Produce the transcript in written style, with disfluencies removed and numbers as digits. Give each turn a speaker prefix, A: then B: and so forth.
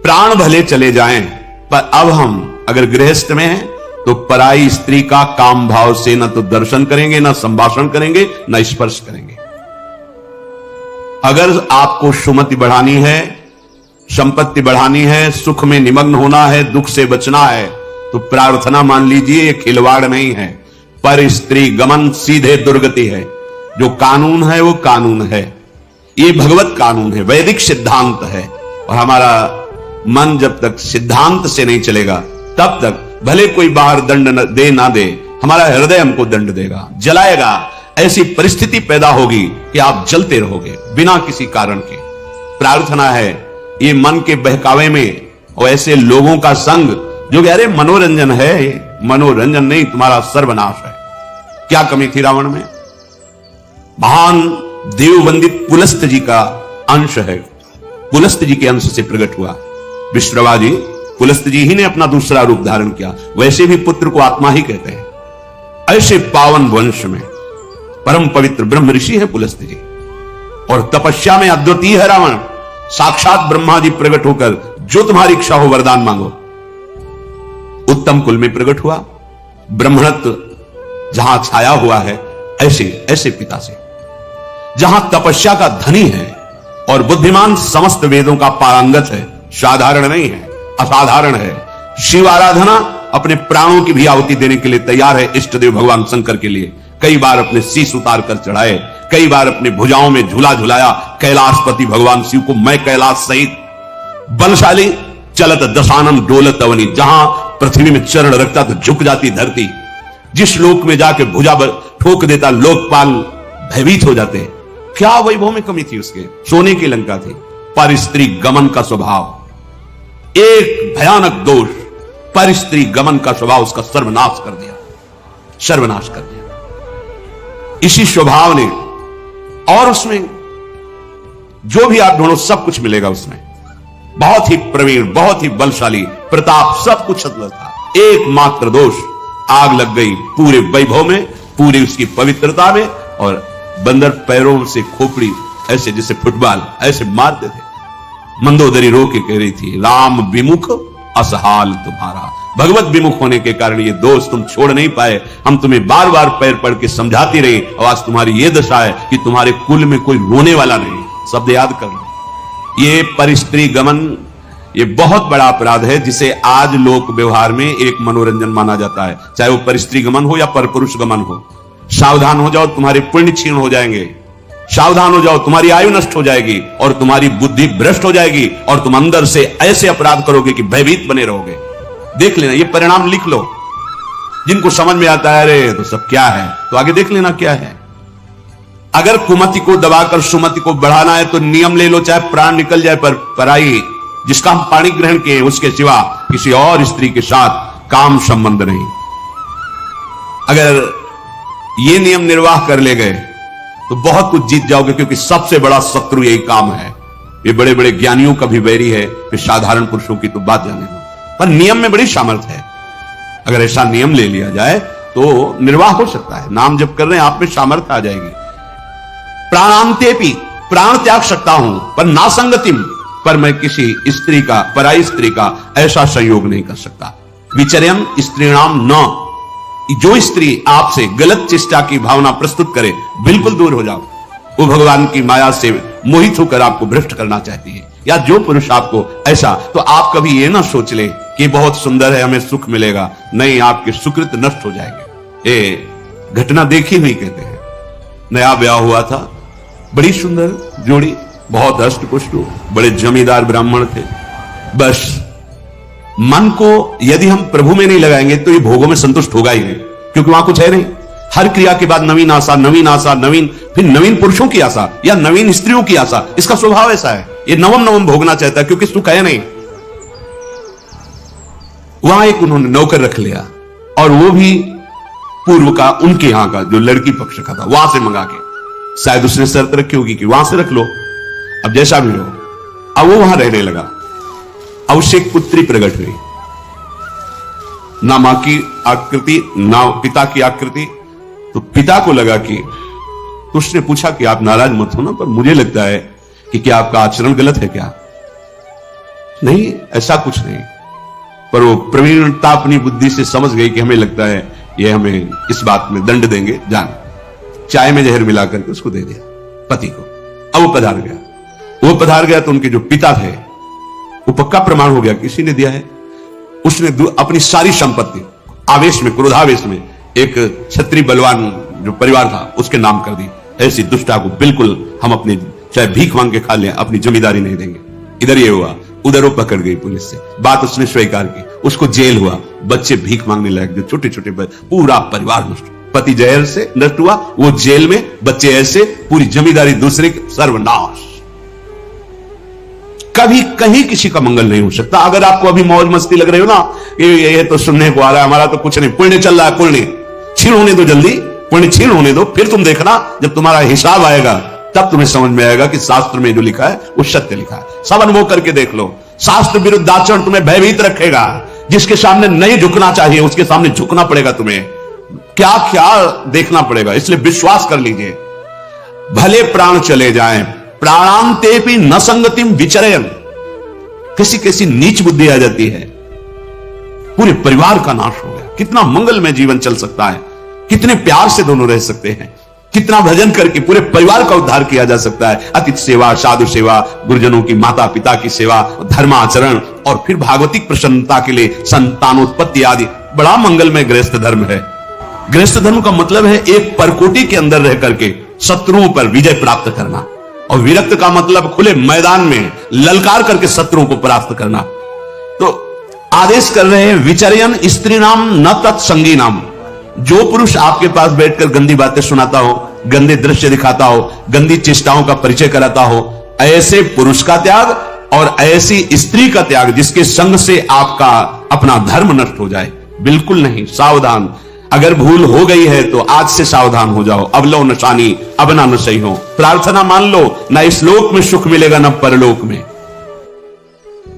A: प्राण भले चले जाएं, पर अब हम अगर गृहस्थ में हैं तो पराई स्त्री का काम भाव से न तो दर्शन करेंगे, न संभाषण करेंगे, न स्पर्श करेंगे। अगर आपको सुमति बढ़ानी है, संपत्ति बढ़ानी है, सुख में निमग्न होना है, दुख से बचना है, तो प्रार्थना मान लीजिए ये खिलवाड़ नहीं है, पर स्त्री गमन सीधे दुर्गति है। जो कानून है वो कानून है, ये भगवत कानून है, वैदिक सिद्धांत है। और हमारा मन जब तक सिद्धांत से नहीं चलेगा तब तक भले कोई बाहर दंड दे ना दे, हमारा हृदय हमको दंड देगा, जलाएगा। ऐसी परिस्थिति पैदा होगी कि आप जलते रहोगे बिना किसी कारण के। प्रार्थना है ये मन के बहकावे में और ऐसे लोगों का संग जो कह रहे मनोरंजन है, मनोरंजन नहीं, तुम्हारा सर्वनाश है। क्या कमी थी रावण में? महान देववंदित पुलस्त जी का अंश है, पुलस्त जी के अंश से प्रकट हुआ विश्रवा जी। पुलस्त जी ही ने अपना दूसरा रूप धारण किया। वैसे भी पुत्र को आत्मा ही कहते हैं। ऐसे पावन वंश में परम पवित्र ब्रह्म ऋषि है पुलस्त जी, और तपस्या में अद्वितीय है रावण। साक्षात ब्रह्मा जी प्रकट होकर जो तुम्हारी इच्छा हो वरदान मांगो। उत्तम कुल में प्रकट हुआ, ब्राह्मणत्व जहां छाया हुआ है, ऐसे ऐसे पिता से, जहां तपस्या का धनी है और बुद्धिमान समस्त वेदों का पारंगत है, साधारण नहीं है, असाधारण है। शिव आराधना अपने प्राणों की भी आहुति देने के लिए तैयार है। इष्टदेव भगवान शंकर के लिए कई बार अपने शीश उतार कर चढ़ाए, कई बार अपने भुजाओं में झूला झुलाया। कैलाशपति भगवान शिव को मैं कैलाश सहित बलशाली चलत दशानन डोलत अवनी, जहां पृथ्वी में चरण रखता तो झुक जाती धरती, जिस लोक में जाके भुजा ठोक देता लोकपाल भयभीत हो जाते। क्या वैभव में कमी थी उसके? सोने की लंका थी। पर स्त्री गमन का स्वभाव, एक भयानक दोष, पर स्त्री गमन का स्वभाव उसका सर्वनाश कर दिया, सर्वनाश कर दिया इसी स्वभाव ने। और उसमें जो भी आप ढूंढो सब कुछ मिलेगा उसमें। बहुत ही प्रवीण, बहुत ही बलशाली, प्रताप, सब कुछ था। एकमात्र दोष, आग लग गई पूरे वैभव में, पूरी उसकी पवित्रता में। और बंदर पैरों से खोपड़ी ऐसे जैसे फुटबॉल ऐसे मारते थे। मंदोदरी रो के कह रही थी, राम विमुख असहाल तुम्हारा। भगवत विमुख होने के कारण ये दोष तुम छोड़ नहीं पाए। हम तुम्हें बार बार पैर पड़ के समझाती रही, और आज तुम्हारी ये दशा है कि तुम्हारे कुल में कोई रोने वाला नहीं। शब्द याद कर लो। ये परिस्त्री गमन, ये बहुत बड़ा अपराध है, जिसे आज लोक व्यवहार में एक मनोरंजन माना जाता है। चाहे वो परिस्त्री गमन हो या परपुरुष गमन हो। सावधान हो जाओ, तुम्हारे पुण्य क्षीण हो जाएंगे। सावधान हो जाओ, तुम्हारी आयु नष्ट हो जाएगी और तुम्हारी बुद्धि भ्रष्ट हो जाएगी, और तुम अंदर से ऐसे अपराध करोगे कि भयभीत बने रहोगे। देख लेना, ये परिणाम लिख लो। जिनको समझ में आता है अरे तो सब क्या है, तो आगे देख लेना क्या है। अगर कुमति को दबाकर सुमति को बढ़ाना है तो नियम ले लो, चाहे प्राण निकल जाए, पर पराई जिसका हम पाणी ग्रहण किए उसके सिवा किसी और स्त्री के साथ काम संबंध नहीं। अगर ये नियम निर्वाह कर ले गए तो बहुत कुछ जीत जाओगे, क्योंकि सबसे बड़ा शत्रु यही काम है। ये बड़े बड़े ज्ञानियों का भी वैरी है, फिर साधारण पुरुषों की तो बात जाने दो। पर नियम में बड़ी सामर्थ्य है। अगर ऐसा नियम ले लिया जाए तो निर्वाह हो सकता है। नाम जब कर रहे हैं आप में सामर्थ्य आ जाएगी। प्राणांतेपि, प्राण त्याग सकता हूं, पर नासंगतिम, पर मैं किसी स्त्री का, पराई स्त्री का ऐसा संयोग नहीं कर सकता। विचर्यम स्त्रीणाम न, जो स्त्री आपसे गलत चेष्टा की भावना प्रस्तुत करे बिल्कुल दूर हो जाओ। वो भगवान की माया से मोहित होकर आपको भ्रष्ट करना चाहती है। या जो पुरुष आपको ऐसा, तो आप कभी ये ना सोच ले कि बहुत सुंदर है हमें सुख मिलेगा। नहीं, आपके सुकृत नष्ट हो जाएंगे। ये घटना देखी हुई कहते हैं। नया ब्याह हुआ था, बड़ी सुंदर जोड़ी, बहुत हष्ट-पुष्ट, बड़े जमींदार ब्राह्मण थे। बस मन को यदि हम प्रभु में नहीं लगाएंगे तो ये भोगों में संतुष्ट होगा ही नहीं, क्योंकि वहां कुछ है नहीं। हर क्रिया के बाद नवीन आशा, नवीन आशा, नवीन, फिर नवीन पुरुषों की आशा या नवीन स्त्रियों की आशा। इसका स्वभाव ऐसा है, ये नवम नवम भोगना चाहता है, क्योंकि सुख है नहीं। वहां एक उन्होंने नौकर रख लिया, और वो भी पूर्व का, उनके यहां का जो लड़की पक्ष का था, वहां से मंगा के। शायद उसने शर्त रखी होगी कि वहां से रख लो, अब जैसा भी हो। अब वो वहां रहने लगा। अब उससे एक पुत्री प्रकट हुई, ना मां की आकृति ना पिता की आकृति। तो पिता को लगा कि, तो उसने पूछा कि आप नाराज मत हो ना, पर मुझे लगता है कि क्या आपका आचरण गलत है क्या? नहीं, ऐसा कुछ नहीं। पर वो प्रवीणता अपनी बुद्धि से समझ गई कि हमें लगता है ये हमें इस बात में दंड देंगे, जान चाय में जहर मिलाकर के उसको दे दिया पति को। अब वो पधार गया तो उनके जो पिता थे, वो पक्का प्रमाण हो गया किसी ने दिया है। उसने अपनी सारी संपत्ति आवेश में, क्रोधावेश में एक क्षत्रिय बलवान जो परिवार था उसके नाम कर दी। ऐसी दुष्टा को बिल्कुल हम अपने चाहे भीख मांग के खा लें, अपनी जमींदारी नहीं देंगे। इधर ये हुआ, उधर वो पकड़ गई पुलिस से, बात उसने स्वीकार की, उसको जेल हुआ। बच्चे भीख मांगने लगे, जो छोटे छोटे, पूरा परिवार नष्ट। पति जहर से नष्ट हुआ, वो जेल में, बच्चे ऐसे, पूरी जमींदारी दूसरे की, सर्वनाश। कभी कहीं किसी का मंगल नहीं हो सकता। अगर आपको अभी मौज मस्ती लग रही हो ना, ये तो सुनने को आ रहा है, हमारा तो कुछ नहीं, पुण्य चल रहा है, पुण्य छीन होने दो, जल्दी पुण्य छीन होने दो, फिर तुम देखना जब तुम्हारा हिसाब आएगा तब तुम्हें समझ में आएगा कि शास्त्र में जो लिखा है वो सत्य लिखा है। सब अनुभव करके देख लो। शास्त्र विरुद्ध आचरण तुम्हें भयभीत रखेगा। जिसके सामने नहीं झुकना चाहिए उसके सामने झुकना पड़ेगा, तुम्हें क्या क्या देखना पड़ेगा। इसलिए विश्वास कर लीजिए, भले प्राण चले जाएं, प्राणांते भी न संगतिम विचरयन। किसी किसी नीच बुद्धि आ जाती है, पूरे परिवार का नाश हो गया। कितना मंगलमय जीवन चल सकता है, कितने प्यार से दोनों रह सकते हैं, कितना भजन करके पूरे परिवार का उद्धार किया जा सकता है। अतिथि सेवा, साधु सेवा, गुरुजनों की, माता पिता की सेवा, धर्माचरण, और फिर भागवतिक प्रसन्नता के लिए संतानोत्पत्ति आदि। बड़ा मंगलमय गृहस्थ धर्म है। गृहस्थ धर्म का मतलब है एक परकोटी के अंदर रह करके शत्रुओं पर विजय प्राप्त करना, और विरक्त का मतलब खुले मैदान में ललकार करके शत्रुओं को परास्त करना। तो आदेश कर रहे हैं विचर्यन स्त्री नाम न तत्संगी नाम। जो पुरुष आपके पास बैठकर गंदी बातें सुनाता हो, गंदे दृश्य दिखाता हो, गंदी चेष्टाओं का परिचय कराता हो, ऐसे पुरुष का त्याग और ऐसी स्त्री का त्याग जिसके संग से आपका अपना धर्म नष्ट हो जाए, बिल्कुल नहीं। सावधान। अगर भूल हो गई है तो आज से सावधान हो जाओ। अब लो नशानी, अब ना न सही हो। प्रार्थना मान लो, ना इस लोक में सुख मिलेगा ना परलोक में।